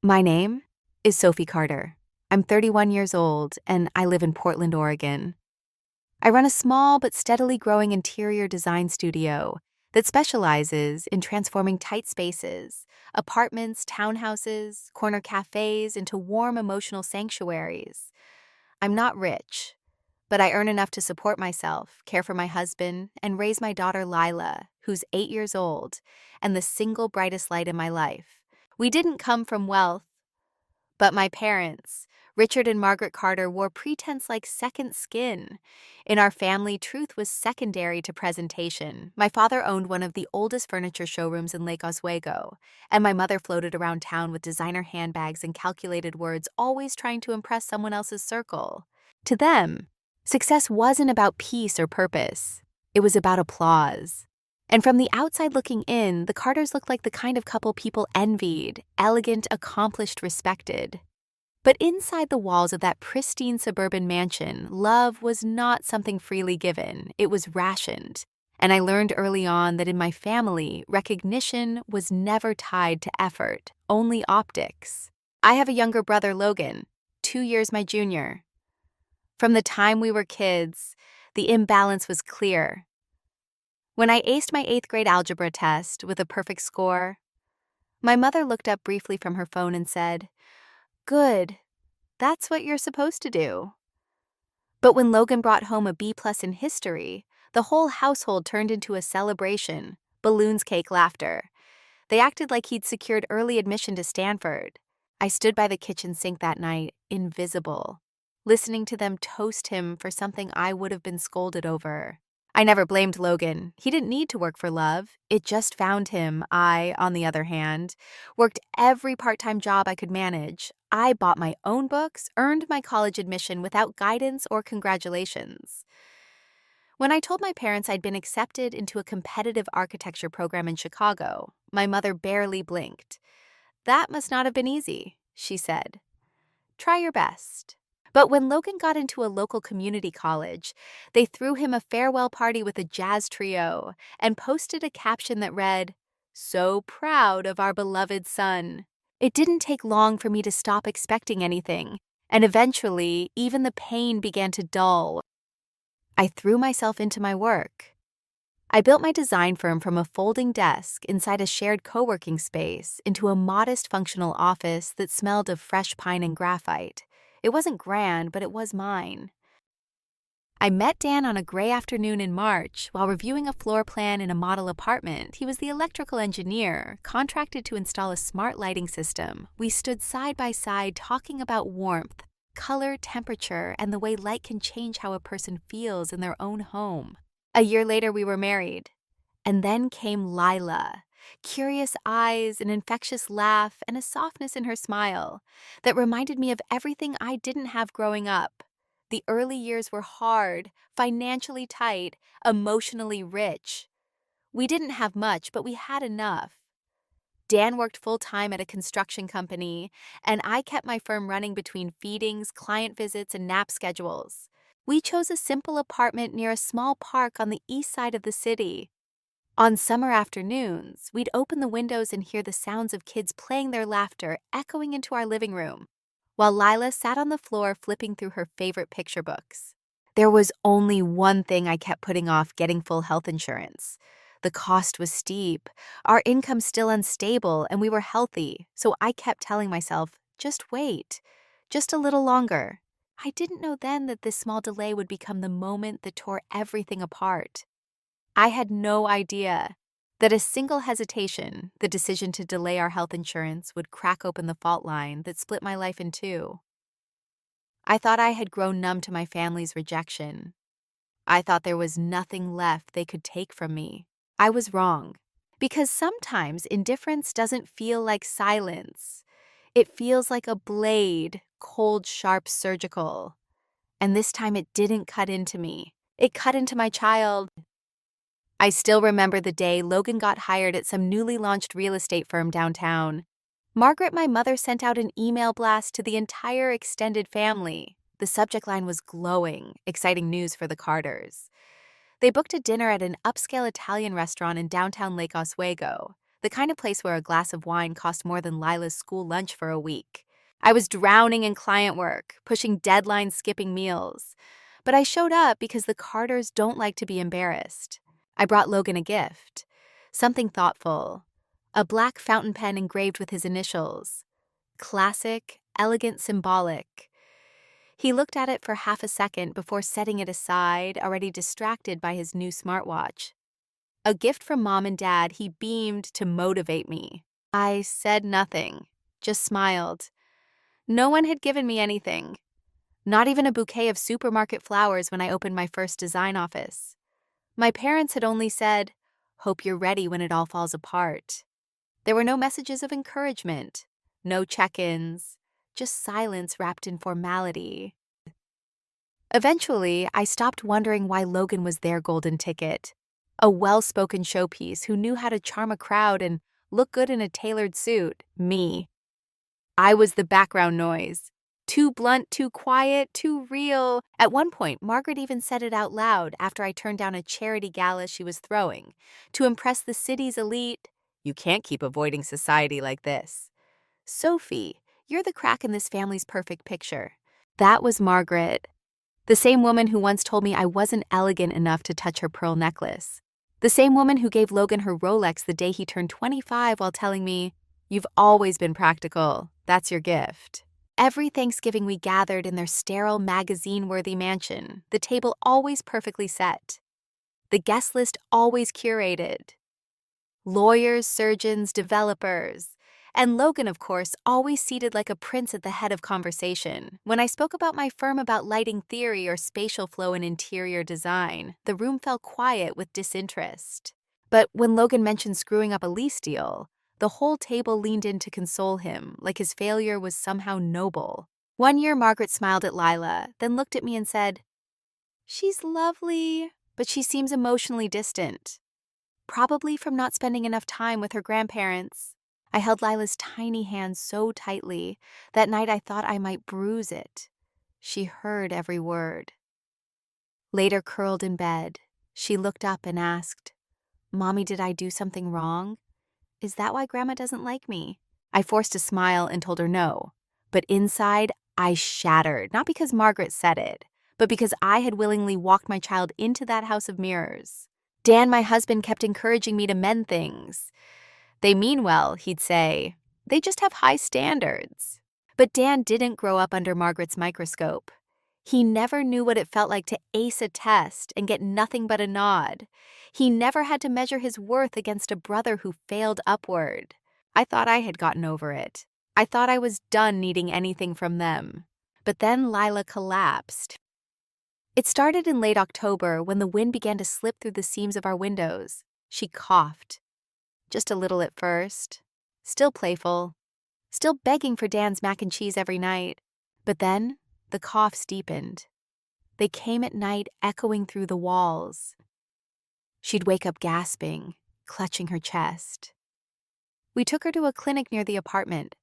My name is Sophie Carter. I'm 31 years old and I live in Portland, Oregon. I run a small but steadily growing interior design studio that specializes in transforming tight spaces, apartments, townhouses, corner cafes into warm emotional sanctuaries. I'm not rich, but I earn enough to support myself, care for my husband, and raise my daughter Lila, who's 8 years old, and the single brightest light in my life. We didn't come from wealth, but my parents, Richard and Margaret Carter, wore pretense like second skin. In our family, truth was secondary to presentation. My father owned one of the oldest furniture showrooms in Lake Oswego, and my mother floated around town with designer handbags and calculated words, always trying to impress someone else's circle. To them, success wasn't about peace or purpose. It was about applause. And from the outside looking in, the Carters looked like the kind of couple people envied, elegant, accomplished, respected. But inside the walls of that pristine suburban mansion, love was not something freely given. It was rationed. And I learned early on that in my family, recognition was never tied to effort, only optics. I have a younger brother, Logan, 2 years my junior. From the time we were kids, the imbalance was clear. When I aced my 8th grade algebra test with a perfect score, my mother looked up briefly from her phone and said, "Good, that's what you're supposed to do." But when Logan brought home a B+ in history, the whole household turned into a celebration, balloons, cake, laughter. They acted like he'd secured early admission to Stanford. I stood by the kitchen sink that night, invisible, listening to them toast him for something I would have been scolded over. I never blamed Logan. He didn't need to work for love. It just found him. I, on the other hand, worked every part-time job I could manage. I bought my own books, earned my college admission without guidance or congratulations. When I told my parents I'd been accepted into a competitive architecture program in Chicago, my mother barely blinked. "That must not have been easy," she said. "Try your best." But when Logan got into a local community college, they threw him a farewell party with a jazz trio and posted a caption that read, "So proud of our beloved son." It didn't take long for me to stop expecting anything, and eventually, even the pain began to dull. I threw myself into my work. I built my design firm from a folding desk inside a shared co-working space into a modest functional office that smelled of fresh pine and graphite. It wasn't grand, but it was mine. I met Dan on a gray afternoon in March while reviewing a floor plan in a model apartment. He was the electrical engineer, contracted to install a smart lighting system. We stood side by side talking about warmth, color, temperature, and the way light can change how a person feels in their own home. A year later, we were married. And then came Lila. Curious eyes, an infectious laugh, and a softness in her smile that reminded me of everything I didn't have growing up. The early years were hard, financially tight, emotionally rich. We didn't have much, but we had enough. Dan worked full-time at a construction company, and I kept my firm running between feedings, client visits, and nap schedules. We chose a simple apartment near a small park on the east side of the city. On summer afternoons, we'd open the windows and hear the sounds of kids playing, their laughter echoing into our living room, while Lila sat on the floor flipping through her favorite picture books. There was only one thing I kept putting off: getting full health insurance. The cost was steep, our income still unstable, and we were healthy, so I kept telling myself, just wait, just a little longer. I didn't know then that this small delay would become the moment that tore everything apart. I had no idea that a single hesitation, the decision to delay our health insurance, would crack open the fault line that split my life in two. I thought I had grown numb to my family's rejection. I thought there was nothing left they could take from me. I was wrong, because sometimes indifference doesn't feel like silence. It feels like a blade, cold, sharp, surgical. And this time it didn't cut into me. It cut into my child. I still remember the day Logan got hired at some newly launched real estate firm downtown. Margaret, my mother, sent out an email blast to the entire extended family. The subject line was glowing, exciting news for the Carters. They booked a dinner at an upscale Italian restaurant in downtown Lake Oswego. the kind of place where a glass of wine cost more than Lila's school lunch for a week. I was drowning in client work, pushing deadlines, skipping meals. But I showed up because the Carters don't like to be embarrassed. I brought Logan a gift, something thoughtful, a black fountain pen engraved with his initials. Classic, elegant, symbolic. He looked at it for half a second before setting it aside, already distracted by his new smartwatch. A gift from Mom and Dad, he beamed to motivate me. I said nothing, just smiled. No one had given me anything. Not even a bouquet of supermarket flowers when I opened my first design office. My parents had only said, "Hope you're ready when it all falls apart." There were no messages of encouragement, no check-ins, just silence wrapped in formality. Eventually, I stopped wondering why Logan was their golden ticket. A well-spoken showpiece who knew how to charm a crowd and look good in a tailored suit. Me. I was the background noise. Too blunt, too quiet, too real. At one point, Margaret even said it out loud after I turned down a charity gala she was throwing. To impress the city's elite, "You can't keep avoiding society like this." "Sophie, you're the crack in this family's perfect picture." That was Margaret. The same woman who once told me I wasn't elegant enough to touch her pearl necklace. The same woman who gave Logan her Rolex the day he turned 25 while telling me, "You've always been practical. That's your gift." Every Thanksgiving we gathered in their sterile, magazine-worthy mansion, the table always perfectly set. The guest list always curated. Lawyers, surgeons, developers. And Logan, of course, always seated like a prince at the head of conversation. When I spoke about my firm about lighting theory or spatial flow in interior design, the room fell quiet with disinterest. But when Logan mentioned screwing up a lease deal, the whole table leaned in to console him, like his failure was somehow noble. One year, Margaret smiled at Lila, then looked at me and said, "She's lovely, but she seems emotionally distant. Probably from not spending enough time with her grandparents." I held Lila's tiny hand so tightly that night I thought I might bruise it. She heard every word. Later, curled in bed, she looked up and asked, "Mommy, did I do something wrong? Is that why Grandma doesn't like me?" I forced a smile and told her no. But inside, I shattered, not because Margaret said it, but because I had willingly walked my child into that house of mirrors. Dan, my husband, kept encouraging me to mend things. "They mean well," he'd say. "They just have high standards." But Dan didn't grow up under Margaret's microscope. He never knew what it felt like to ace a test and get nothing but a nod. He never had to measure his worth against a brother who failed upward. I thought I had gotten over it. I thought I was done needing anything from them. But then Lila collapsed. It started in late October when the wind began to slip through the seams of our windows. She coughed. Just a little at first. Still playful. Still begging for Dan's mac and cheese every night. But then, the coughs deepened. They came at night, echoing through the walls. She'd wake up gasping, clutching her chest. We took her to a clinic near the apartment.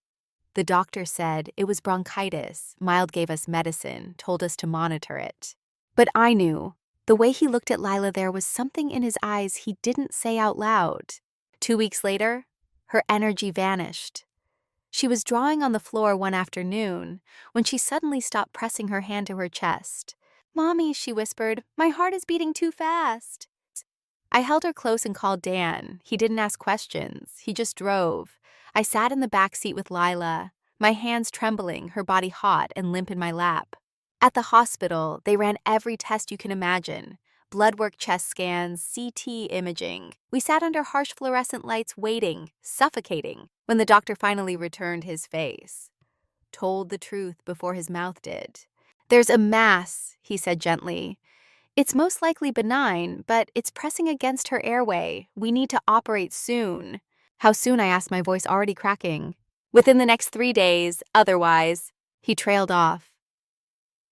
The doctor said it was bronchitis. Mild gave us medicine, told us to monitor it. But I knew. The way he looked at Lila, there was something in his eyes he didn't say out loud. 2 weeks later, her energy vanished. She was drawing on the floor one afternoon when she suddenly stopped pressing her hand to her chest. "Mommy," she whispered, "my heart is beating too fast." I held her close and called Dan. He didn't ask questions. He just drove. I sat in the back seat with Lila, my hands trembling, her body hot and limp in my lap. At the hospital, they ran every test you can imagine. Blood work, chest scans, CT imaging. We sat under harsh fluorescent lights waiting, suffocating, when the doctor finally returned his face. Told the truth before his mouth did. "There's a mass," he said gently. "It's most likely benign, but it's pressing against her airway. We need to operate soon." How soon, I asked, my voice already cracking. "Within the next 3 days, otherwise." He trailed off.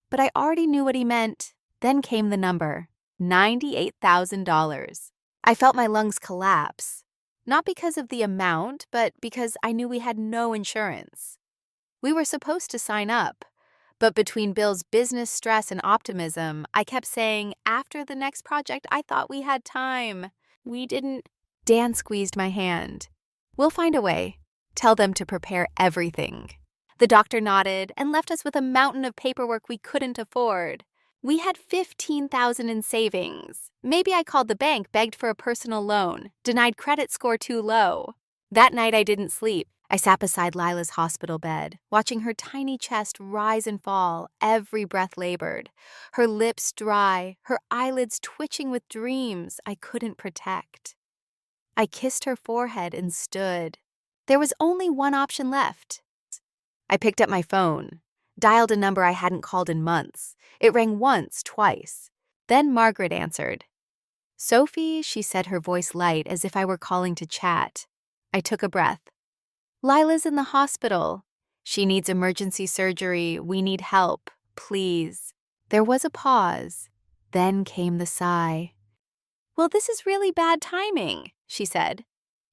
But I already knew what he meant. Then came the number. $98,000. I felt my lungs collapse. Not because of the amount, but because I knew we had no insurance. We were supposed to sign up. But between Bill's business stress and optimism, I kept saying, after the next project, I thought we had time. We didn't. Dan squeezed my hand. We'll find a way. Tell them to prepare everything. The doctor nodded and left us with a mountain of paperwork we couldn't afford. We had $15,000 in savings. Maybe I called the bank, begged for a personal loan, denied credit score too low. That night I didn't sleep. I sat beside Lila's hospital bed, watching her tiny chest rise and fall, every breath labored. Her lips dry, her eyelids twitching with dreams I couldn't protect. I kissed her forehead and stood. There was only one option left. I picked up my phone, dialed a number I hadn't called in months. It rang once, twice. Then Margaret answered. "Sophie," she said, her voice light as if I were calling to chat. I took a breath. "Lila's in the hospital. She needs emergency surgery. We need help. Please." There was a pause. Then came the sigh. "Well, this is really bad timing," she said.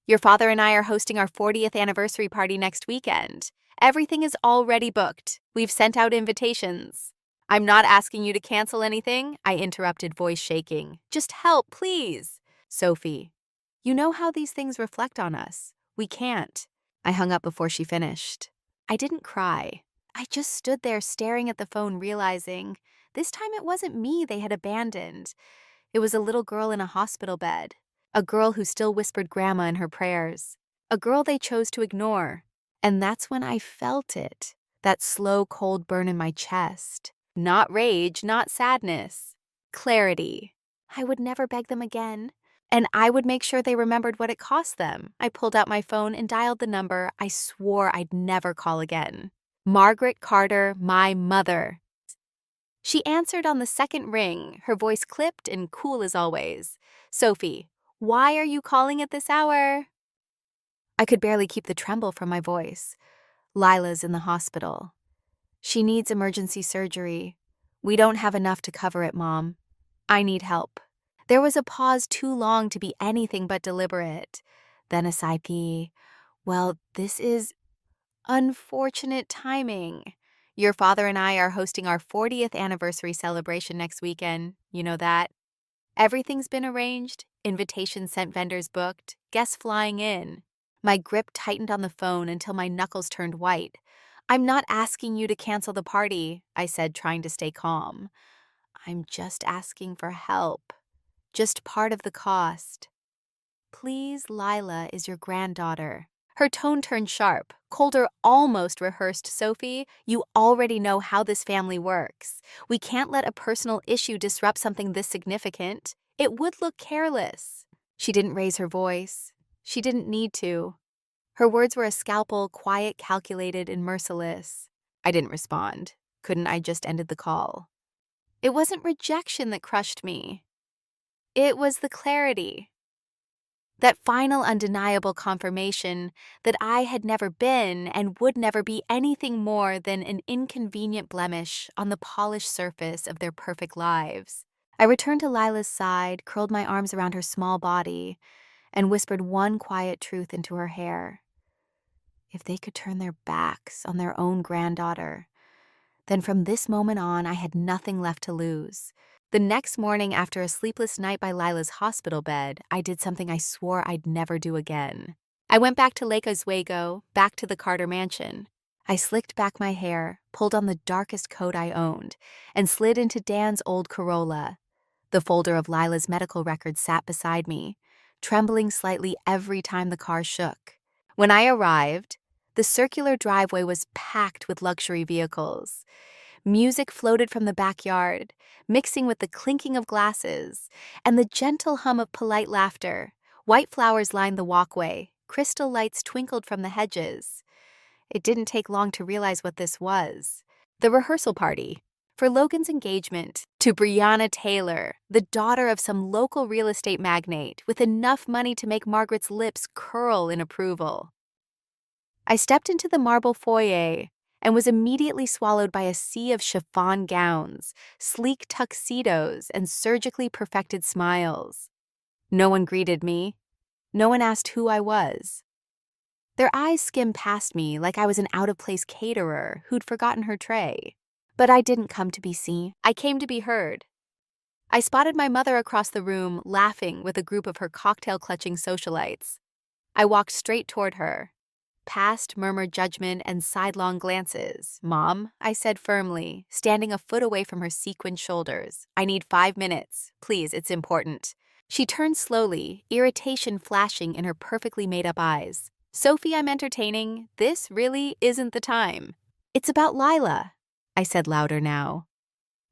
"Your father and I are hosting our 40th anniversary party next weekend. Everything is already booked. We've sent out invitations." "I'm not asking you to cancel anything," I interrupted, voice shaking. "Just help, please." "Sophie, you know how these things reflect on us. We can't." I hung up before she finished. I didn't cry. I just stood there staring at the phone, realizing this time it wasn't me they had abandoned. It was a little girl in a hospital bed, a girl who still whispered grandma in her prayers, a girl they chose to ignore. And that's when I felt it, that slow, cold burn in my chest. Not rage, not sadness. Clarity. I would never beg them again. And I would make sure they remembered what it cost them. I pulled out my phone and dialed the number I swore I'd never call again. Margaret Carter, my mother. She answered on the second ring, her voice clipped and cool as always. "Sophie, why are you calling at this hour?" I could barely keep the tremble from my voice. "Lila's in the hospital. She needs emergency surgery. We don't have enough to cover it, Mom. I need help." There was a pause too long to be anything but deliberate. Then a sigh. "Well, this is unfortunate timing. Your father and I are hosting our 40th anniversary celebration next weekend. You know that. Everything's been arranged, invitations sent, vendors booked, guests flying in." My grip tightened on the phone until my knuckles turned white. "I'm not asking you to cancel the party," I said, trying to stay calm. "I'm just asking for help. Just part of the cost. Please, Lila is your granddaughter." Her tone turned sharp, colder, almost rehearsed. "Sophie, you already know how this family works. We can't let a personal issue disrupt something this significant. It would look careless." She didn't raise her voice. She didn't need to. Her words were a scalpel, quiet, calculated, and merciless. I didn't respond. Couldn't I just ended the call? It wasn't rejection that crushed me. It was the clarity. That final undeniable confirmation that I had never been and would never be anything more than an inconvenient blemish on the polished surface of their perfect lives. I returned to Lila's side, curled my arms around her small body, and whispered one quiet truth into her hair. If they could turn their backs on their own granddaughter, then from this moment on I had nothing left to lose. The next morning, after a sleepless night by Lila's hospital bed, I did something I swore I'd never do again. I went back to Lake Oswego, back to the Carter mansion. I slicked back my hair, pulled on the darkest coat I owned, and slid into Dan's old Corolla. The folder of Lila's medical records sat beside me, trembling slightly every time the car shook. When I arrived, the circular driveway was packed with luxury vehicles. Music floated from the backyard, mixing with the clinking of glasses and the gentle hum of polite laughter. White flowers lined the walkway, crystal lights twinkled from the hedges. It didn't take long to realize what this was. The rehearsal party for Logan's engagement to Brianna Taylor, the daughter of some local real estate magnate with enough money to make Margaret's lips curl in approval. I stepped into the marble foyer and was immediately swallowed by a sea of chiffon gowns, sleek tuxedos, and surgically perfected smiles. No one greeted me. No one asked who I was. Their eyes skimmed past me like I was an out-of-place caterer who'd forgotten her tray. But I didn't come to be seen. I came to be heard. I spotted my mother across the room, laughing with a group of her cocktail-clutching socialites. I walked straight toward her. Past murmured judgment and sidelong glances. "Mom," I said firmly, standing a foot away from her sequined shoulders. "I need 5 minutes. Please, it's important." She turned slowly, irritation flashing in her perfectly made-up eyes. "Sophie, I'm entertaining. This really isn't the time." "It's about Lila," I said louder now.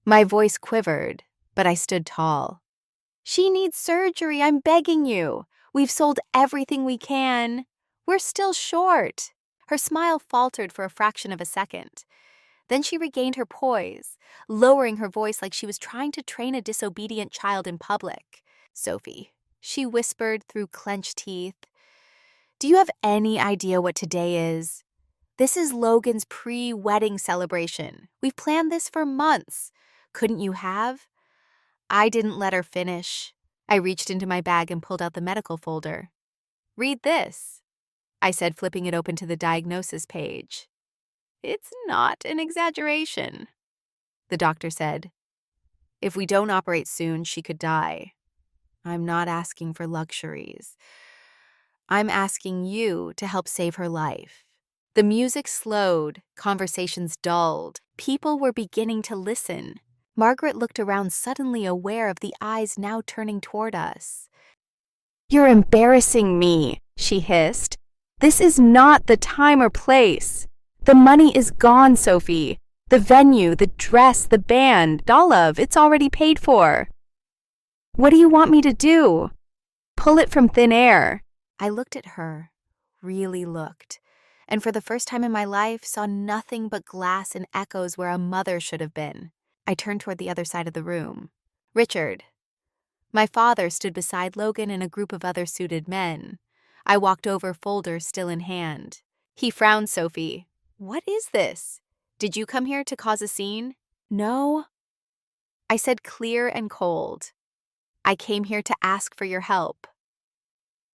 My voice quivered, but I stood tall. "She needs surgery, I'm begging you. We've sold everything we can. We're still short." Her smile faltered for a fraction of a second. Then she regained her poise, lowering her voice like she was trying to train a disobedient child in public. "Sophie," she whispered through clenched teeth, "do you have any idea what today is? This is Logan's pre-wedding celebration. We've planned this for months. Couldn't you have?" I didn't let her finish. I reached into my bag and pulled out the medical folder. "Read this," I said, flipping it open to the diagnosis page. "It's not an exaggeration," the doctor said. "If we don't operate soon, she could die. I'm not asking for luxuries. I'm asking you to help save her life." The music slowed, conversations dulled. People were beginning to listen. Margaret looked around, suddenly aware of the eyes now turning toward us. "You're embarrassing me," she hissed. "This is not the time or place. The money is gone, Sophie. The venue, the dress, the band, all of it's already paid for. What do you want me to do? Pull it from thin air?" I looked at her, really looked, and for the first time in my life saw nothing but glass and echoes where a mother should have been. I turned toward the other side of the room. Richard. My father stood beside Logan and a group of other suited men. I walked over, folder still in hand. He frowned. "Sophie, what is this? Did you come here to cause a scene?" "No," I said, clear and cold. "I came here to ask for your help.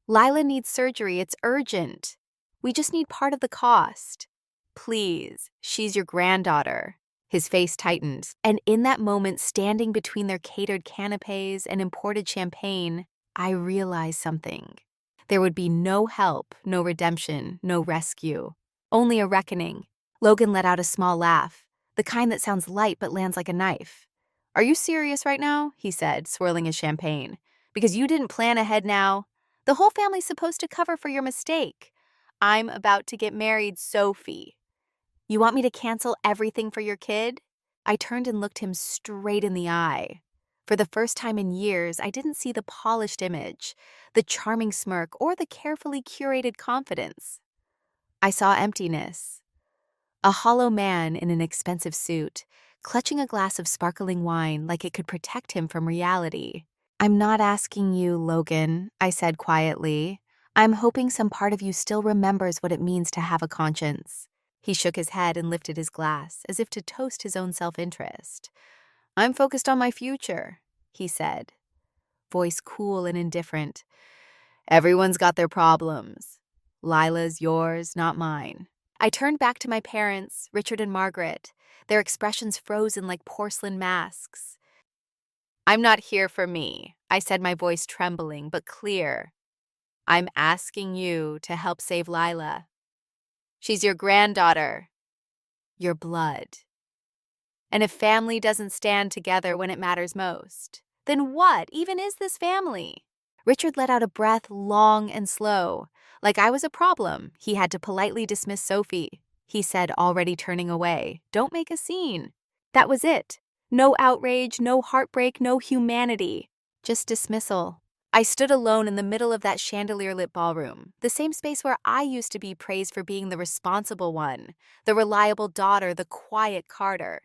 Lila needs surgery. It's urgent. We just need part of the cost. Please, she's your granddaughter." His face tightened, and in that moment, standing between their catered canapes and imported champagne, I realized something. There would be no help, no redemption, no rescue. Only a reckoning. Logan let out a small laugh, the kind that sounds light but lands like a knife. "Are you serious right now?" he said, swirling his champagne. "Because you didn't plan ahead now. The whole family's supposed to cover for your mistake. I'm about to get married, Sophie. You want me to cancel everything for your kid?" I turned and looked him straight in the eye. For the first time in years, I didn't see the polished image, the charming smirk, or the carefully curated confidence. I saw emptiness. A hollow man in an expensive suit, clutching a glass of sparkling wine like it could protect him from reality. "I'm not asking you, Logan," I said quietly. "I'm hoping some part of you still remembers what it means to have a conscience." He shook his head and lifted his glass, as if to toast his own self-interest. "I'm focused on my future," he said, voice cool and indifferent. "Everyone's got their problems. Lila's yours, not mine." I turned back to my parents, Richard and Margaret, their expressions frozen like porcelain masks. "I'm not here for me," I said, my voice trembling but clear. "I'm asking you to help save Lila. She's your granddaughter, your blood. And if family doesn't stand together when it matters most, then what even is this family?" Richard let out a breath, long and slow. Like I was a problem, he had to politely dismiss Sophie. He said, already turning away, "Don't make a scene." That was it. No outrage, no heartbreak, no humanity. Just dismissal. I stood alone in the middle of that chandelier-lit ballroom, the same space where I used to be praised for being the responsible one, the reliable daughter, the quiet Carter.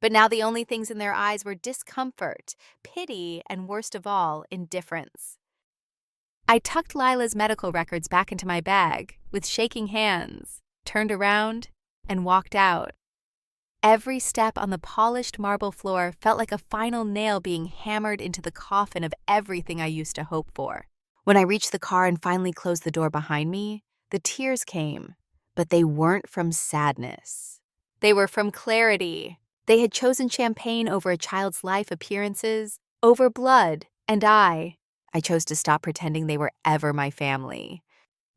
But now the only things in their eyes were discomfort, pity, and worst of all, indifference. I tucked Lila's medical records back into my bag with shaking hands, turned around, and walked out. Every step on the polished marble floor felt like a final nail being hammered into the coffin of everything I used to hope for. When I reached the car and finally closed the door behind me, the tears came, but they weren't from sadness. They were from clarity. They had chosen champagne over a child's life, appearances, over blood, and I chose to stop pretending they were ever my family.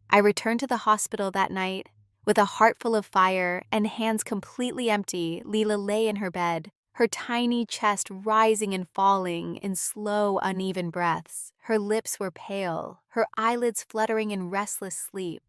I returned to the hospital that night. With a heart full of fire and hands completely empty, Leela lay in her bed, her tiny chest rising and falling in slow, uneven breaths. Her lips were pale, her eyelids fluttering in restless sleep.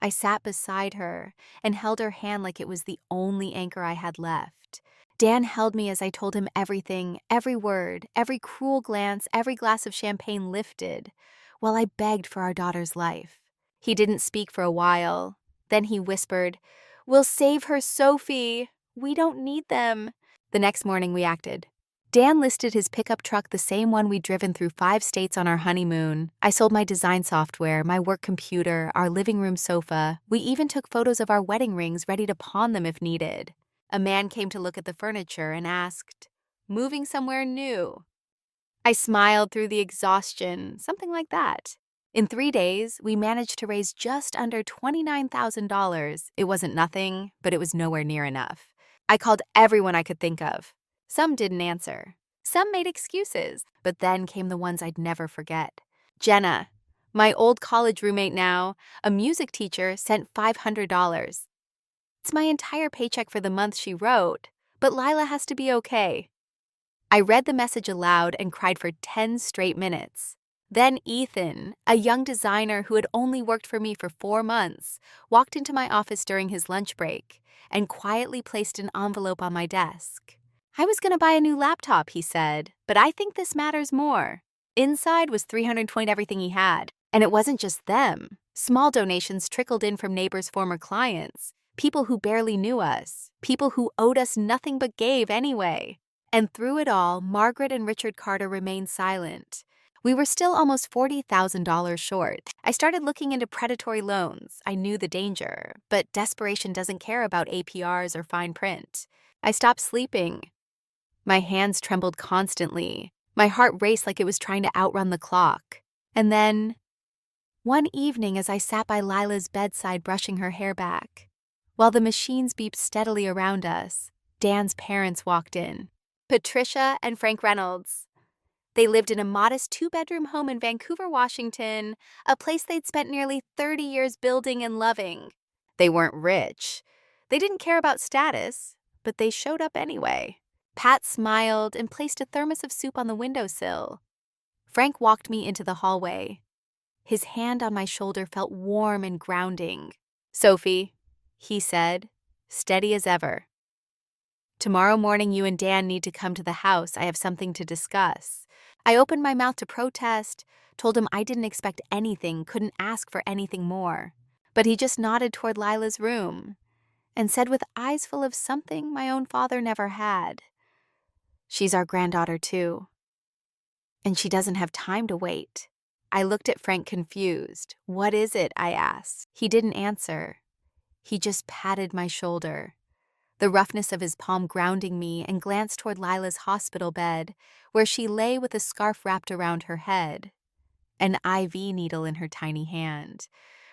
I sat beside her and held her hand like it was the only anchor I had left. Dan held me as I told him everything, every word, every cruel glance, every glass of champagne lifted, while I begged for our daughter's life. He didn't speak for a while. Then he whispered, "We'll save her, Sophie. We don't need them." The next morning we acted. Dan listed his pickup truck, the same one we'd driven through 5 states on our honeymoon. I sold my design software, my work computer, our living room sofa. We even took photos of our wedding rings, ready to pawn them if needed. A man came to look at the furniture and asked, "Moving somewhere new?" I smiled through the exhaustion, something like that. In 3 days, we managed to raise just under $29,000. It wasn't nothing, but it was nowhere near enough. I called everyone I could think of. Some didn't answer. Some made excuses, but then came the ones I'd never forget. Jenna, my old college roommate now, a music teacher, sent $500. It's my entire paycheck for the month, she wrote, but Lila has to be okay. I read the message aloud and cried for 10 straight minutes. Then Ethan, a young designer who had only worked for me for 4 months, walked into my office during his lunch break and quietly placed an envelope on my desk. "I was going to buy a new laptop," he said, "but I think this matters more." Inside was $320 everything he had, and it wasn't just them. Small donations trickled in from neighbors' former clients, people who barely knew us, people who owed us nothing but gave anyway. And through it all, Margaret and Richard Carter remained silent. We were still almost $40,000 short. I started looking into predatory loans. I knew the danger, but desperation doesn't care about APRs or fine print. I stopped sleeping. My hands trembled constantly. My heart raced like it was trying to outrun the clock. And then, one evening as I sat by Lila's bedside brushing her hair back, while the machines beeped steadily around us, Dan's parents walked in. Patricia and Frank Reynolds. They lived in a modest 2-bedroom home in Vancouver, Washington, a place they'd spent nearly 30 years building and loving. They weren't rich. They didn't care about status, but they showed up anyway. Pat smiled and placed a thermos of soup on the windowsill. Frank walked me into the hallway. His hand on my shoulder felt warm and grounding. "Sophie," he said, steady as ever. "Tomorrow morning you and Dan need to come to the house. I have something to discuss." I opened my mouth to protest, told him I didn't expect anything, couldn't ask for anything more. But he just nodded toward Lila's room and said with eyes full of something my own father never had, "She's our granddaughter too. And she doesn't have time to wait." I looked at Frank confused. "What is it?" I asked. He didn't answer. He just patted my shoulder, the roughness of his palm grounding me, and glanced toward Lila's hospital bed, where she lay with a scarf wrapped around her head, an IV needle in her tiny hand,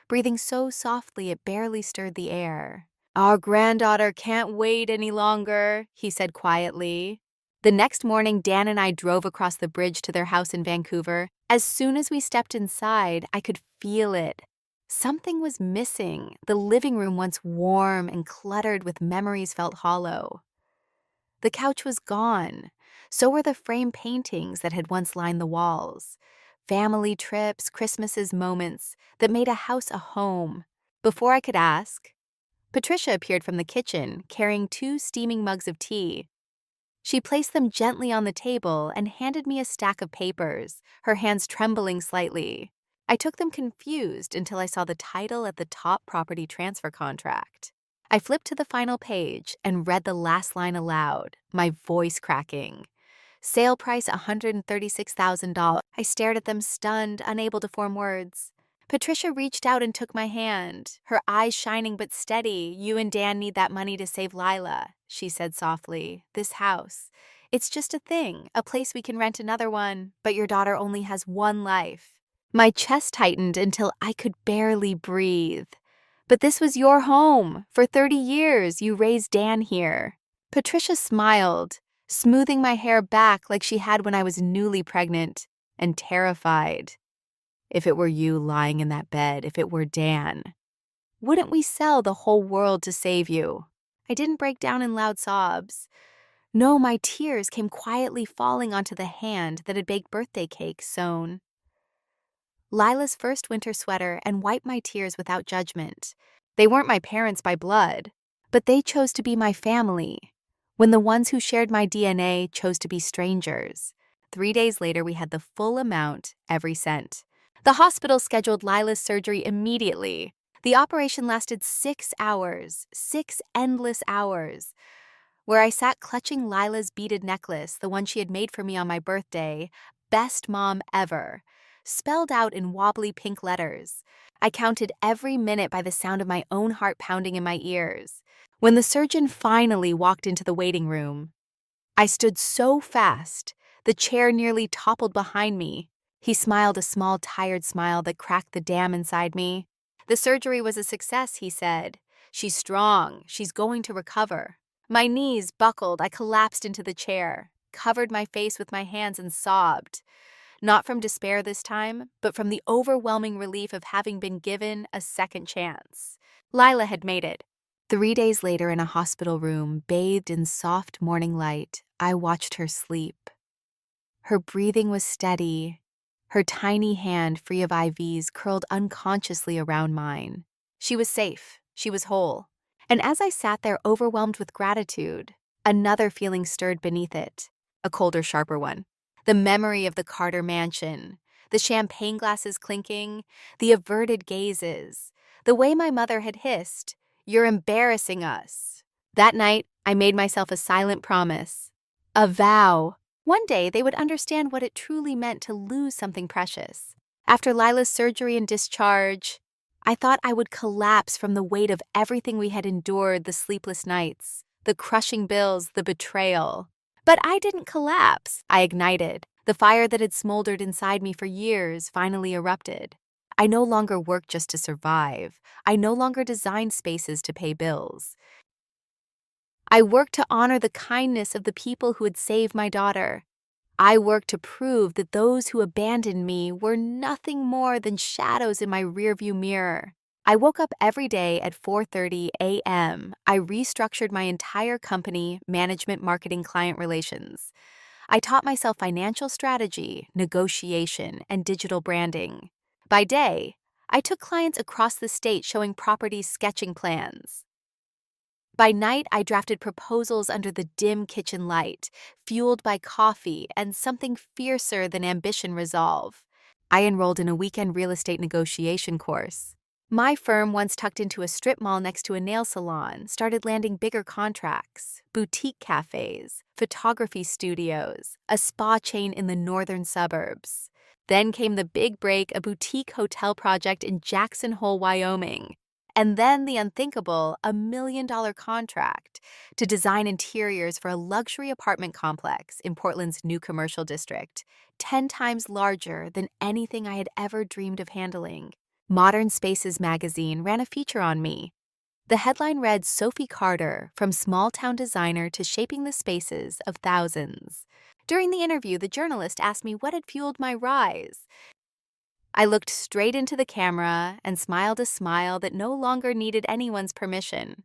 breathing so softly it barely stirred the air. "Our granddaughter can't wait any longer," he said quietly. The next morning, Dan and I drove across the bridge to their house in Vancouver. As soon as we stepped inside, I could feel it. Something was missing. The living room, once warm and cluttered with memories, felt hollow. The couch was gone. So were the framed paintings that had once lined the walls. Family trips, Christmases, moments that made a house a home. Before I could ask, Patricia appeared from the kitchen, carrying 2 steaming mugs of tea. She placed them gently on the table and handed me a stack of papers, her hands trembling slightly. I took them confused until I saw the title at the top, property transfer contract. I flipped to the final page and read the last line aloud, my voice cracking. Sale price $136,000. I stared at them stunned, unable to form words. Patricia reached out and took my hand, her eyes shining but steady. "You and Dan need that money to save Lila," she said softly. "This house, it's just a thing, a place we can rent another one, but your daughter only has one life." My chest tightened until I could barely breathe. "But this was your home. For 30 years, you raised Dan here." Patricia smiled, smoothing my hair back like she had when I was newly pregnant and terrified. If it were you lying in that bed, if it were Dan, wouldn't we sell the whole world to save you? I didn't break down in loud sobs. No, my tears came quietly falling onto the hand that had baked birthday cake sewn. Lila's first winter sweater and wiped my tears without judgment. They weren't my parents by blood, but they chose to be my family. When the ones who shared my DNA chose to be strangers. 3 days later, we had the full amount, every cent. The hospital scheduled Lila's surgery immediately. The operation lasted 6 hours, 6 endless hours. Where I sat clutching Lila's beaded necklace, the one she had made for me on my birthday, best mom ever, spelled out in wobbly pink letters. I counted every minute by the sound of my own heart pounding in my ears. When the surgeon finally walked into the waiting room, I stood so fast, the chair nearly toppled behind me. He smiled a small, tired smile that cracked the dam inside me. The surgery was a success, he said. She's strong. She's going to recover. My knees buckled. I collapsed into the chair, covered my face with my hands, and sobbed. Not from despair this time, but from the overwhelming relief of having been given a second chance. Lila had made it. 3 days later, in a hospital room, bathed in soft morning light, I watched her sleep. Her breathing was steady. Her tiny hand, free of IVs, curled unconsciously around mine. She was safe. She was whole. And as I sat there overwhelmed with gratitude, another feeling stirred beneath it, a colder, sharper one. The memory of the Carter mansion, the champagne glasses clinking, the averted gazes, the way my mother had hissed, "You're embarrassing us." That night, I made myself a silent promise, a vow. One day, they would understand what it truly meant to lose something precious. After Lila's surgery and discharge, I thought I would collapse from the weight of everything we had endured, the sleepless nights, the crushing bills, the betrayal. But I didn't collapse. I ignited. The fire that had smoldered inside me for years finally erupted. I no longer worked just to survive. I no longer designed spaces to pay bills. I worked to honor the kindness of the people who had saved my daughter. I worked to prove that those who abandoned me were nothing more than shadows in my rearview mirror. I woke up every day at 4:30 a.m. I restructured my entire company, management, marketing, client relations. I taught myself financial strategy, negotiation, and digital branding. By day, I took clients across the state showing properties sketching plans. By night, I drafted proposals under the dim kitchen light, fueled by coffee and something fiercer than ambition resolve. I enrolled in a weekend real estate negotiation course. My firm, once tucked into a strip mall next to a nail salon, started landing bigger contracts, boutique cafes, photography studios, a spa chain in the northern suburbs. Then came the big break, a boutique hotel project in Jackson Hole, Wyoming. And then the unthinkable, $1 million contract to design interiors for a luxury apartment complex in Portland's new commercial district, 10 times larger than anything I had ever dreamed of handling. Modern Spaces magazine ran a feature on me. The headline read, "Sophie Carter, from small-town designer to shaping the spaces of thousands." During the interview, the journalist asked me what had fueled my rise. I looked straight into the camera and smiled a smile that no longer needed anyone's permission.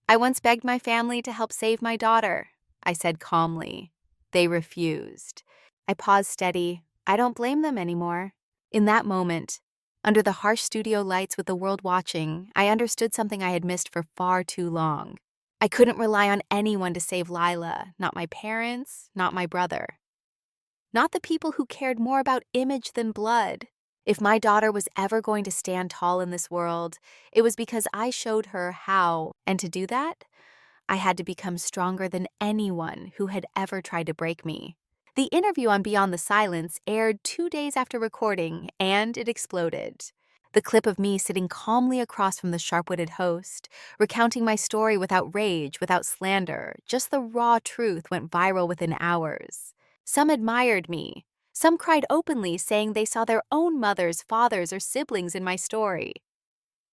"I once begged my family to help save my daughter," I said calmly. They refused. I paused steady. I don't blame them anymore. In that moment, under the harsh studio lights with the world watching, I understood something I had missed for far too long. I couldn't rely on anyone to save Lila, not my parents, not my brother. Not the people who cared more about image than blood. If my daughter was ever going to stand tall in this world, it was because I showed her how, and to do that, I had to become stronger than anyone who had ever tried to break me. The interview on Beyond the Silence aired 2 days after recording, and it exploded. The clip of me sitting calmly across from the sharp-witted host, recounting my story without rage, without slander, just the raw truth, went viral within hours. Some admired me. Some cried openly, saying they saw their own mothers, fathers, or siblings in my story.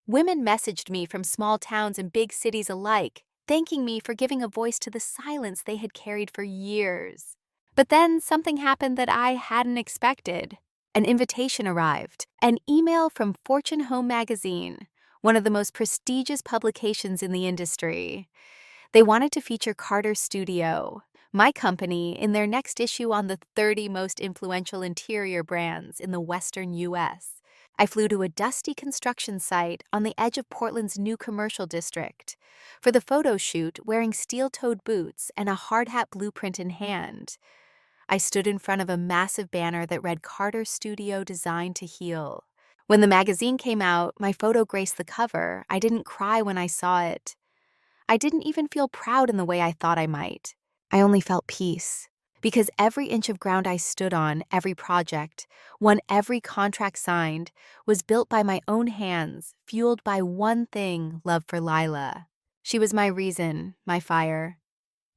Women messaged me from small towns and big cities alike, thanking me for giving a voice to the silence they had carried for years. But then something happened that I hadn't expected. An invitation arrived, an email from Fortune Home Magazine, one of the most prestigious publications in the industry. They wanted to feature Carter's Studio, my company, in their next issue on the 30 most influential interior brands in the Western U.S. I flew to a dusty construction site on the edge of Portland's new commercial district for the photo shoot, wearing steel-toed boots and a hard hat blueprint in hand. I stood in front of a massive banner that read Carter's Studio, Designed to Heal. When the magazine came out, my photo graced the cover. I didn't cry when I saw it. I didn't even feel proud in the way I thought I might. I only felt peace. Because every inch of ground I stood on, every project, every contract signed, was built by my own hands, fueled by one thing: love for Lila. She was my reason, my fire.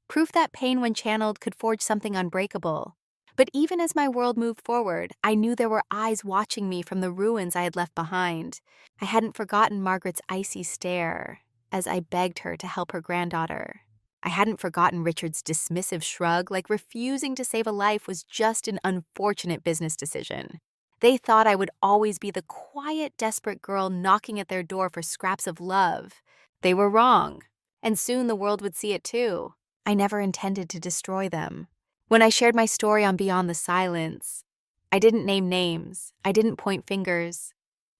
Proof that pain, when channeled, could forge something unbreakable. But even as my world moved forward, I knew there were eyes watching me from the ruins I had left behind. I hadn't forgotten Margaret's icy stare as I begged her to help her granddaughter. I hadn't forgotten Richard's dismissive shrug, like refusing to save a life was just an unfortunate business decision. They thought I would always be the quiet, desperate girl knocking at their door for scraps of love. They were wrong, and soon the world would see it too. I never intended to destroy them. When I shared my story on Beyond the Silence, I didn't name names, I didn't point fingers.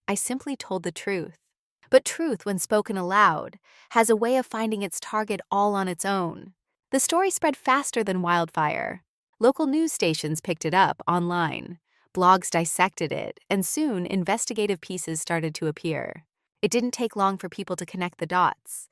I simply told the truth. But truth, when spoken aloud, has a way of finding its target all on its own. The story spread faster than wildfire. Local news stations picked it up online. Blogs dissected it, and soon investigative pieces started to appear. It didn't take long for people to connect the dots.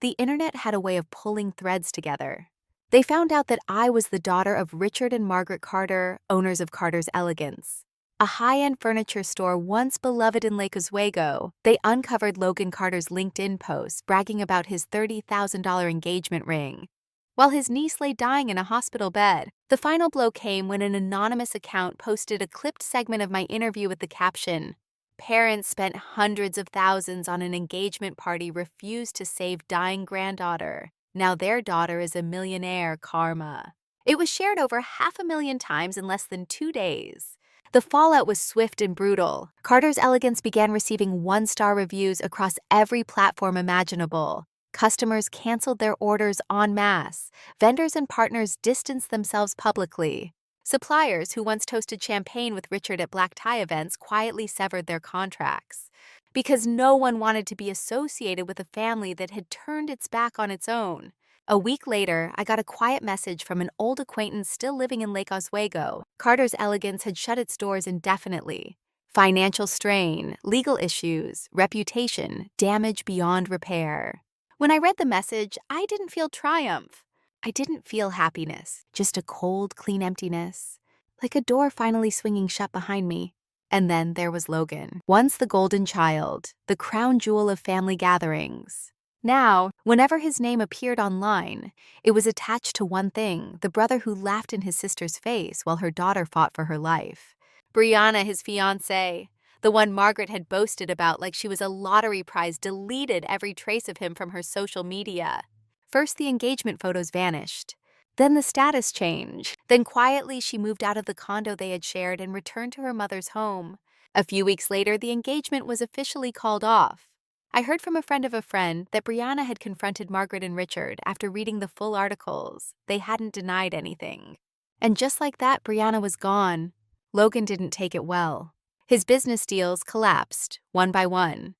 The internet had a way of pulling threads together. They found out that I was the daughter of Richard and Margaret Carter, owners of Carter's Elegance, a high-end furniture store once beloved in Lake Oswego. They uncovered Logan Carter's LinkedIn posts bragging about his $30,000 engagement ring, while his niece lay dying in a hospital bed. The final blow came when an anonymous account posted a clipped segment of my interview with the caption, "Parents spent hundreds of thousands on an engagement party, refused to save dying granddaughter. Now their daughter is a millionaire, karma." It was shared over 500,000 times in less than 2 days. The fallout was swift and brutal. Carter's Elegance began receiving one-star reviews across every platform imaginable. Customers canceled their orders en masse. Vendors and partners distanced themselves publicly. Suppliers who once toasted champagne with Richard at black tie events quietly severed their contracts, because no one wanted to be associated with a family that had turned its back on its own. A week later, I got a quiet message from an old acquaintance still living in Lake Oswego. Carter's Elegance had shut its doors indefinitely. Financial strain, legal issues, reputation, damage beyond repair. When I read the message, I didn't feel triumph. I didn't feel happiness, just a cold, clean emptiness, like a door finally swinging shut behind me. And then there was Logan, once the golden child, the crown jewel of family gatherings. Now, whenever his name appeared online, it was attached to one thing: the brother who laughed in his sister's face while her daughter fought for her life. Brianna, his fiancée, the one Margaret had boasted about like she was a lottery prize, deleted every trace of him from her social media. First, the engagement photos vanished. Then the status change. Then quietly she moved out of the condo they had shared and returned to her mother's home. A few weeks later, the engagement was officially called off. I heard from a friend of a friend that Brianna had confronted Margaret and Richard after reading the full articles. They hadn't denied anything. And just like that, Brianna was gone. Logan didn't take it well. His business deals collapsed, one by one.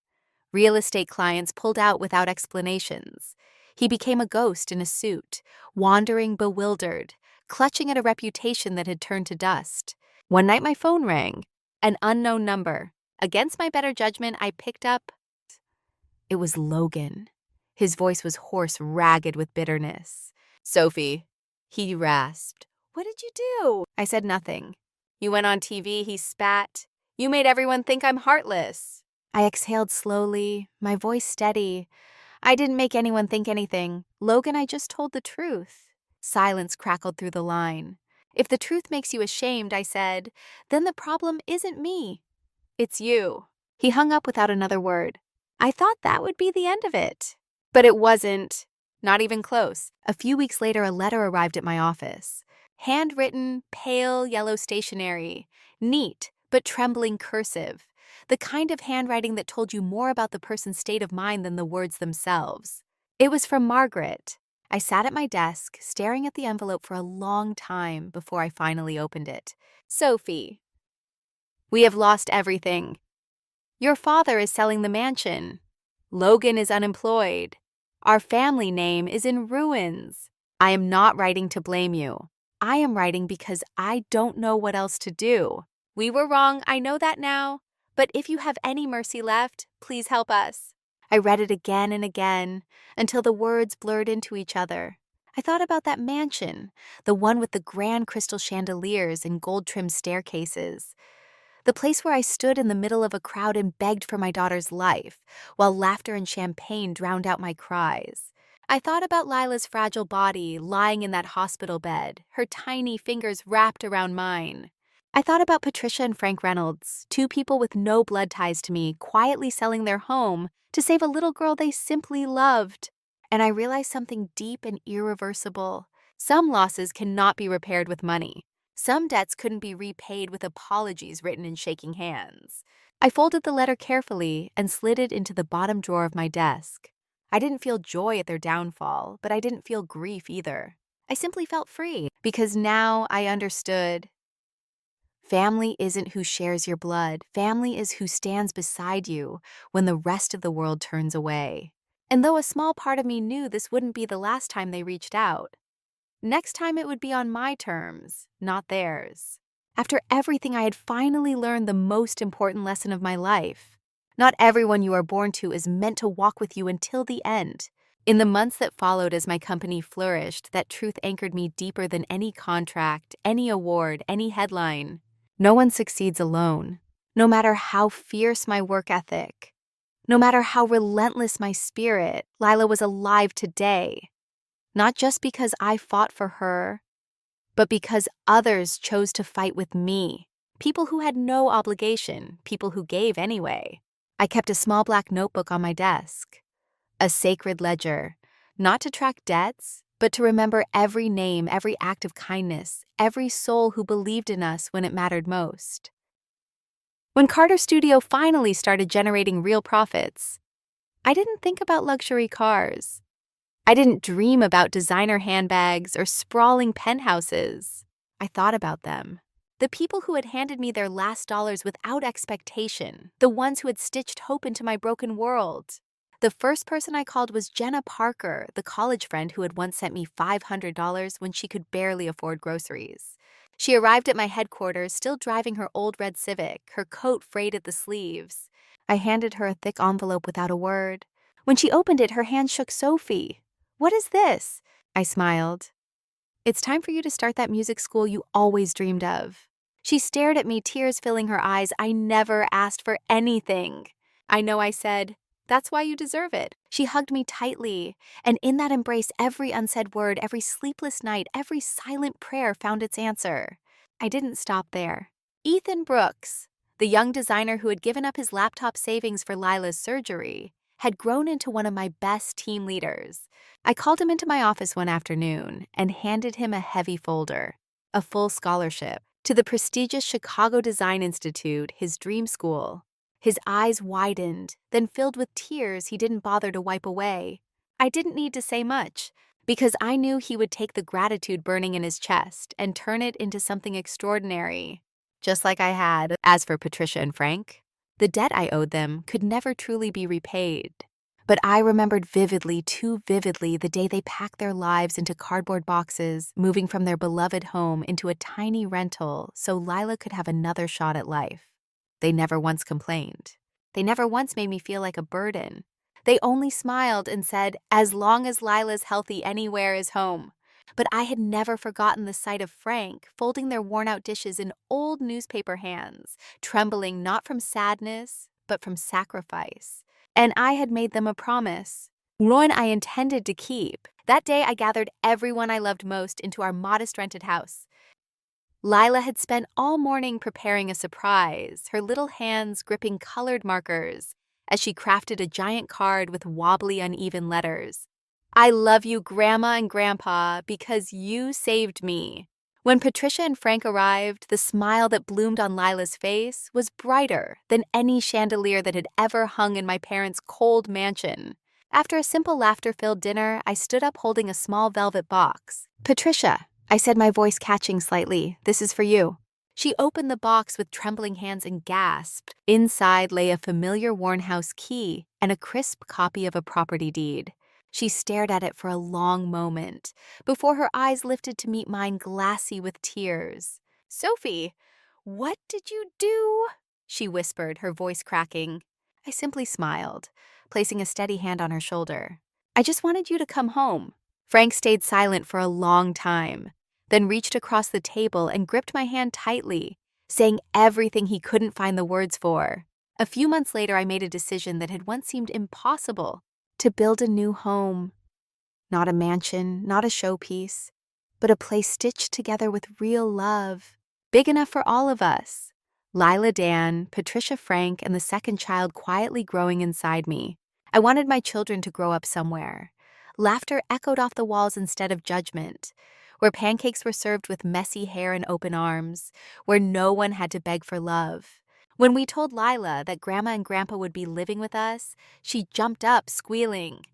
Real estate clients pulled out without explanations. He became a ghost in a suit, wandering bewildered, clutching at a reputation that had turned to dust. One night my phone rang, an unknown number. Against my better judgment, I picked up. It was Logan. His voice was hoarse, ragged with bitterness. "Sophie," he rasped. "What did you do?" I said nothing. "You went on TV," he spat. "You made everyone think I'm heartless." I exhaled slowly, my voice steady. "I didn't make anyone think anything. Logan, I just told the truth." Silence crackled through the line. "If the truth makes you ashamed," I said, "then the problem isn't me. It's you." He hung up without another word. I thought that would be the end of it. But it wasn't. Not even close. A few weeks later, a letter arrived at my office. Handwritten, pale yellow stationery. Neat, but trembling cursive, the kind of handwriting that told you more about the person's state of mind than the words themselves. It was from Margaret. I sat at my desk, staring at the envelope for a long time before I finally opened it. Sophie, we have lost everything. Your father is selling the mansion. Logan is unemployed. Our family name is in ruins. I am not writing to blame you. I am writing because I don't know what else to do. We were wrong, I know that now. But if you have any mercy left, please help us. I read it again and again until the words blurred into each other. I thought about that mansion, the one with the grand crystal chandeliers and gold-trimmed staircases. The place where I stood in the middle of a crowd and begged for my daughter's life, while laughter and champagne drowned out my cries. I thought about Lila's fragile body lying in that hospital bed, her tiny fingers wrapped around mine. I thought about Patricia and Frank Reynolds, two people with no blood ties to me, quietly selling their home to save a little girl they simply loved. And I realized something deep and irreversible. Some losses cannot be repaired with money. Some debts couldn't be repaid with apologies written in shaking hands. I folded the letter carefully and slid it into the bottom drawer of my desk. I didn't feel joy at their downfall, but I didn't feel grief either. I simply felt free because now I understood. Family isn't who shares your blood. Family is who stands beside you when the rest of the world turns away. And though a small part of me knew this wouldn't be the last time they reached out, next time it would be on my terms, not theirs. After everything, I had finally learned the most important lesson of my life. Not everyone you are born to is meant to walk with you until the end. In the months that followed as my company flourished, that truth anchored me deeper than any contract, any award, any headline. No one succeeds alone. No matter how fierce my work ethic, no matter how relentless my spirit, Lila was alive today. Not just because I fought for her, but because others chose to fight with me. People who had no obligation, people who gave anyway. I kept a small black notebook on my desk, a sacred ledger, not to track debts, but to remember every name, every act of kindness, every soul who believed in us when it mattered most. When Carter Studio finally started generating real profits, I didn't think about luxury cars. I didn't dream about designer handbags or sprawling penthouses. I thought about them. The people who had handed me their last dollars without expectation. The ones who had stitched hope into my broken world. The first person I called was Jenna Parker, the college friend who had once sent me $500 when she could barely afford groceries. She arrived at my headquarters still driving her old red Civic, her coat frayed at the sleeves. I handed her a thick envelope without a word. When she opened it, her hand shook. Sophie. What is this? I smiled. It's time for you to start that music school you always dreamed of. She stared at me, tears filling her eyes. I never asked for anything. I know, I said. That's why you deserve it. She hugged me tightly, and in that embrace, every unsaid word, every sleepless night, every silent prayer found its answer. I didn't stop there. Ethan Brooks, the young designer who had given up his laptop savings for Lila's surgery, had grown into one of my best team leaders. I called him into my office one afternoon and handed him a heavy folder, a full scholarship, to the prestigious Chicago Design Institute, his dream school. His eyes widened, then filled with tears he didn't bother to wipe away. I didn't need to say much, because I knew he would take the gratitude burning in his chest and turn it into something extraordinary, just like I had. As for Patricia and Frank, the debt I owed them could never truly be repaid. But I remembered vividly, too vividly, the day they packed their lives into cardboard boxes, moving from their beloved home into a tiny rental so Lila could have another shot at life. They never once complained. They never once made me feel like a burden. They only smiled and said, as long as Lila's healthy, anywhere is home. But I had never forgotten the sight of Frank folding their worn-out dishes in old newspaper hands, trembling not from sadness, but from sacrifice. And I had made them a promise, one I intended to keep. That day I gathered everyone I loved most into our modest rented house. Lila had spent all morning preparing a surprise, her little hands gripping colored markers as she crafted a giant card with wobbly, uneven letters. I love you, Grandma and Grandpa, because you saved me. When Patricia and Frank arrived, the smile that bloomed on Lila's face was brighter than any chandelier that had ever hung in my parents' cold mansion. After a simple laughter-filled dinner, I stood up holding a small velvet box. "Patricia," I said, my voice catching slightly, "this is for you." She opened the box with trembling hands and gasped. Inside lay a familiar worn house key and a crisp copy of a property deed. She stared at it for a long moment, before her eyes lifted to meet mine glassy with tears. "Sophie, what did you do?" she whispered, her voice cracking. I simply smiled, placing a steady hand on her shoulder. "I just wanted you to come home." Frank stayed silent for a long time, then reached across the table and gripped my hand tightly, saying everything he couldn't find the words for. A few months later, I made a decision that had once seemed impossible: to build a new home. Not a mansion, not a showpiece, but a place stitched together with real love, big enough for all of us. Lila, Dan, Patricia, Frank, and the second child quietly growing inside me. I wanted my children to grow up somewhere. Laughter echoed off the walls instead of judgment, where pancakes were served with messy hair and open arms, where no one had to beg for love. When we told Lila that Grandma and Grandpa would be living with us, she jumped up, squealing.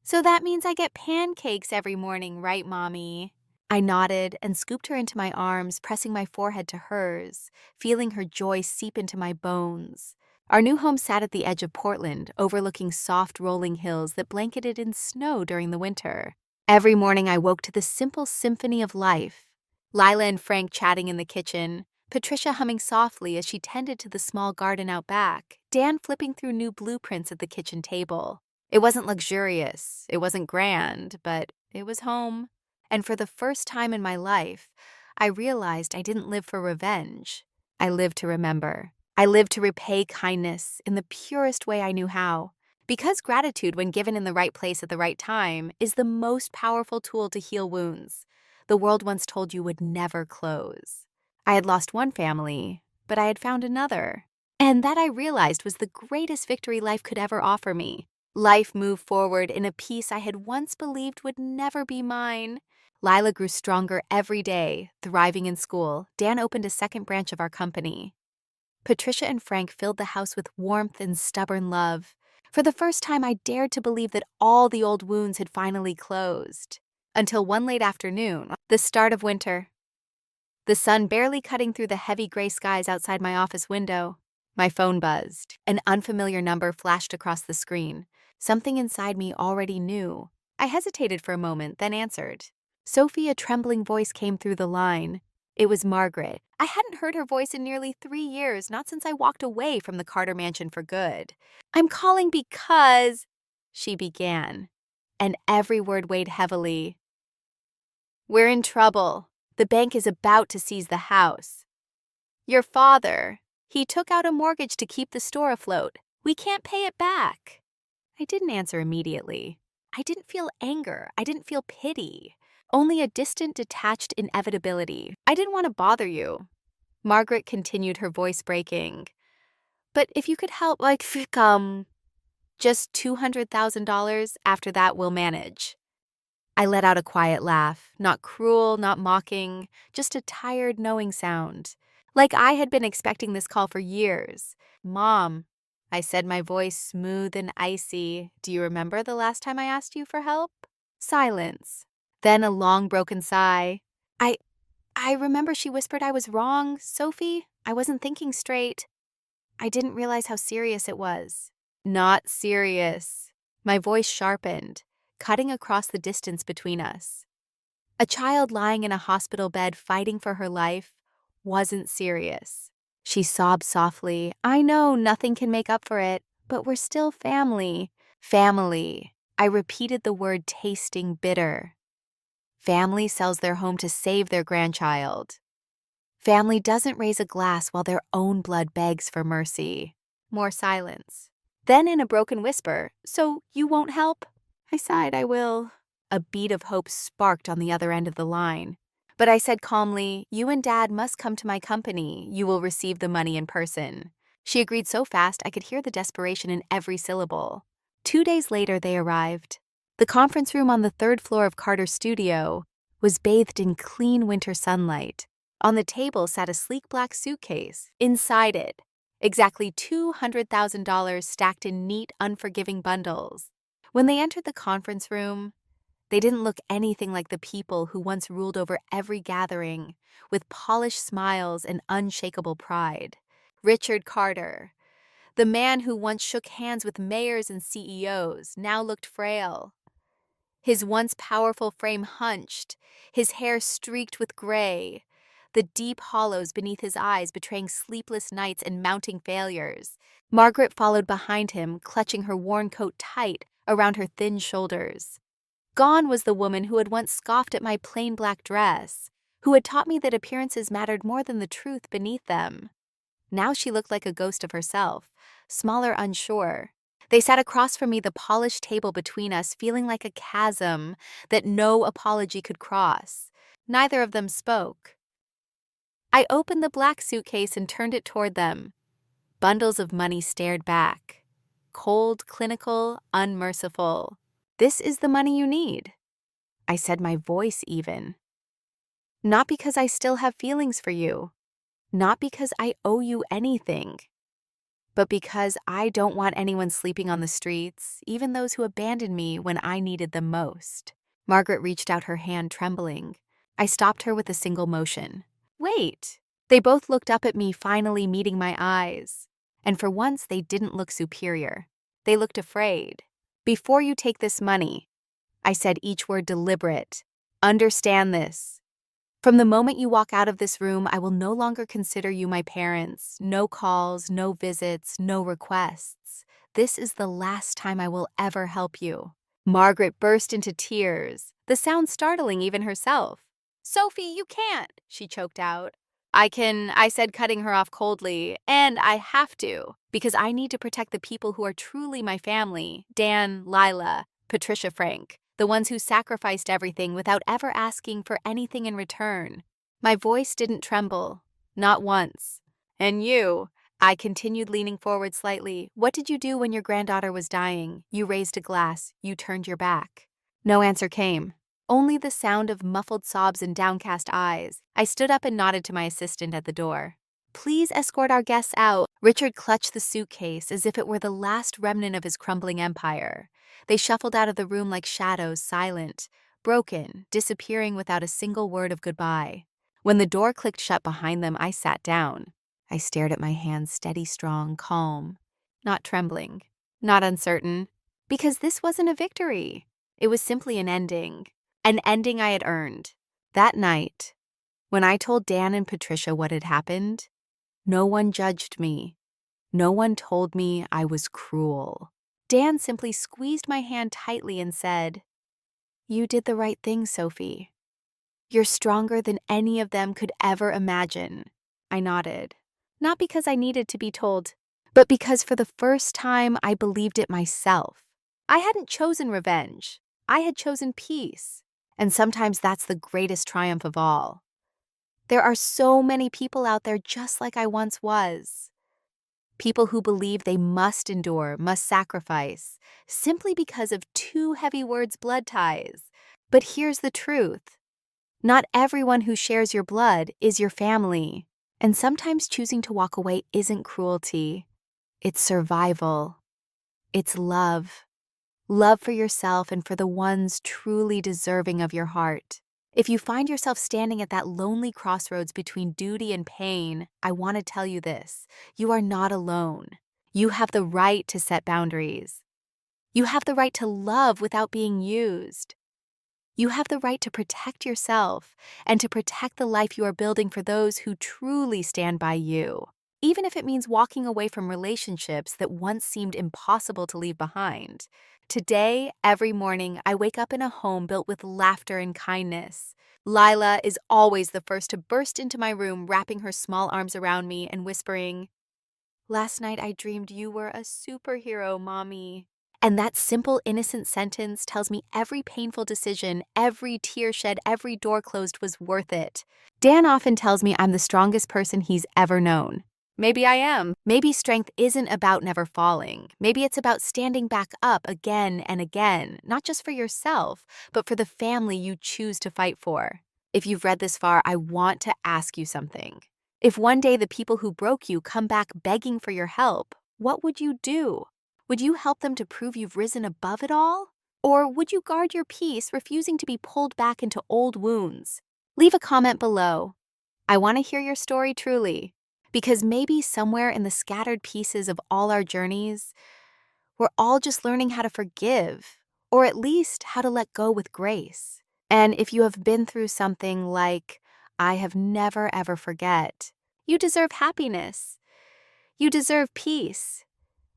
"So that means I get pancakes every morning, right, Mommy?" I nodded and scooped her into my arms, pressing my forehead to hers, feeling her joy seep into my bones. Our new home sat at the edge of Portland, overlooking soft rolling hills that blanketed in snow during the winter. Every morning I woke to the simple symphony of life. Lila and Frank chatting in the kitchen, Patricia humming softly as she tended to the small garden out back, Dan flipping through new blueprints at the kitchen table. It wasn't luxurious, it wasn't grand, but it was home. And for the first time in my life, I realized I didn't live for revenge. I lived to remember. I lived to repay kindness in the purest way I knew how. Because gratitude, when given in the right place at the right time, is the most powerful tool to heal wounds the world once told you would never close. I had lost one family, but I had found another. And that, I realized, was the greatest victory life could ever offer me. Life moved forward in a peace I had once believed would never be mine. Lila grew stronger every day, thriving in school. Dan opened a second branch of our company. Patricia and Frank filled the house with warmth and stubborn love. For the first time, I dared to believe that all the old wounds had finally closed. Until one late afternoon, the start of winter. The sun barely cutting through the heavy gray skies outside my office window. My phone buzzed. An unfamiliar number flashed across the screen. Something inside me already knew. I hesitated for a moment, then answered. Sophie, a trembling voice came through the line. It was Margaret. I hadn't heard her voice in nearly 3 years, not since I walked away from the Carter mansion for good. "I'm calling because," she began, and every word weighed heavily. "We're in trouble. The bank is about to seize the house. Your father, he took out a mortgage to keep the store afloat. We can't pay it back." I didn't answer immediately. I didn't feel anger. I didn't feel pity. Only a distant, detached inevitability. "I didn't want to bother you." Margaret continued, her voice breaking. "But if you could help, just $200,000. After that, we'll manage." I let out a quiet laugh, not cruel, not mocking, just a tired, knowing sound. Like I had been expecting this call for years. "Mom," I said, my voice smooth and icy, "do you remember the last time I asked you for help?" Silence. Then a long, broken sigh. I remember," she whispered. "I was wrong, Sophie. I wasn't thinking straight. I didn't realize how serious it was." "Not serious." My voice sharpened, cutting across the distance between us. A child lying in a hospital bed fighting for her life wasn't serious. She sobbed softly. "I know nothing can make up for it, but we're still family." Family. I repeated the word, tasting bitter. Family sells their home to save their grandchild. Family doesn't raise a glass while their own blood begs for mercy. More silence. Then in a broken whisper, "So you won't help?" I sighed, "I will." A beat of hope sparked on the other end of the line. But I said calmly, "You and Dad must come to my company. You will receive the money in person." She agreed so fast I could hear the desperation in every syllable. 2 days later, they arrived. The conference room on the 3rd floor of Carter's studio was bathed in clean winter sunlight. On the table sat a sleek black suitcase. Inside it, exactly $200,000 stacked in neat, unforgiving bundles. When they entered the conference room, they didn't look anything like the people who once ruled over every gathering, with polished smiles and unshakable pride. Richard Carter, the man who once shook hands with mayors and CEOs, now looked frail. His once powerful frame hunched, his hair streaked with gray, the deep hollows beneath his eyes betraying sleepless nights and mounting failures. Margaret followed behind him, clutching her worn coat tight around her thin shoulders. Gone was the woman who had once scoffed at my plain black dress, who had taught me that appearances mattered more than the truth beneath them. Now she looked like a ghost of herself, smaller, unsure. They sat across from me, the polished table between us, feeling like a chasm that no apology could cross. Neither of them spoke. I opened the black suitcase and turned it toward them. Bundles of money stared back. Cold, clinical, unmerciful. "This is the money you need," I said, my voice even. "Not because I still have feelings for you. Not because I owe you anything. But because I don't want anyone sleeping on the streets, even those who abandoned me when I needed them most." Margaret reached out her hand, trembling. I stopped her with a single motion. "Wait." They both looked up at me, finally meeting my eyes. And for once, they didn't look superior. They looked afraid. "Before you take this money," I said, each word deliberate, "understand this. From the moment you walk out of this room, I will no longer consider you my parents. No calls, no visits, no requests. This is the last time I will ever help you." Margaret burst into tears, the sound startling even herself. "Sophie, you can't," she choked out. I said, cutting her off coldly, "and I have to, because I need to protect the people who are truly my family. Dan, Lila, Patricia Frank. The ones who sacrificed everything without ever asking for anything in return." My voice didn't tremble, not once. "And you," I continued, leaning forward slightly, "what did you do when your granddaughter was dying? You raised a glass, you turned your back." No answer came, only the sound of muffled sobs and downcast eyes. I stood up and nodded to my assistant at the door. "Please escort our guests out." Richard clutched the suitcase as if it were the last remnant of his crumbling empire. They shuffled out of the room like shadows, silent, broken, disappearing without a single word of goodbye. When the door clicked shut behind them, I sat down. I stared at my hands, steady, strong, calm, not trembling, not uncertain, because this wasn't a victory. It was simply an ending I had earned. That night, when I told Dan and Patricia what had happened, no one judged me. No one told me I was cruel. Dan simply squeezed my hand tightly and said, "You did the right thing, Sophie. You're stronger than any of them could ever imagine." I nodded, not because I needed to be told, but because for the first time I believed it myself. I hadn't chosen revenge. I had chosen peace. And sometimes that's the greatest triumph of all. There are so many people out there just like I once was. People who believe they must endure, must sacrifice, simply because of two heavy words, blood ties. But here's the truth. Not everyone who shares your blood is your family. And sometimes choosing to walk away isn't cruelty. It's survival. It's love. Love for yourself and for the ones truly deserving of your heart. If you find yourself standing at that lonely crossroads between duty and pain, I want to tell you this. You are not alone. You have the right to set boundaries. You have the right to love without being used. You have the right to protect yourself and to protect the life you are building for those who truly stand by you, even if it means walking away from relationships that once seemed impossible to leave behind. Today, every morning, I wake up in a home built with laughter and kindness. Lila is always the first to burst into my room, wrapping her small arms around me and whispering, "Last night I dreamed you were a superhero, Mommy." And that simple, innocent sentence tells me every painful decision, every tear shed, every door closed was worth it. Dan often tells me I'm the strongest person he's ever known. Maybe I am. Maybe strength isn't about never falling. Maybe it's about standing back up again and again, not just for yourself, but for the family you choose to fight for. If you've read this far, I want to ask you something. If one day the people who broke you come back begging for your help, what would you do? Would you help them to prove you've risen above it all? Or would you guard your peace, refusing to be pulled back into old wounds? Leave a comment below. I want to hear your story truly, because maybe somewhere in the scattered pieces of all our journeys, we're all just learning how to forgive, or at least how to let go with grace. And if you have been through something like I have never ever forget, you deserve happiness. You deserve peace.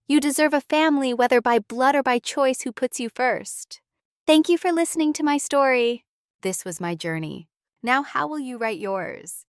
You deserve a family, whether by blood or by choice, who puts you first. Thank you for listening to my story. This was my journey. Now, how will you write yours?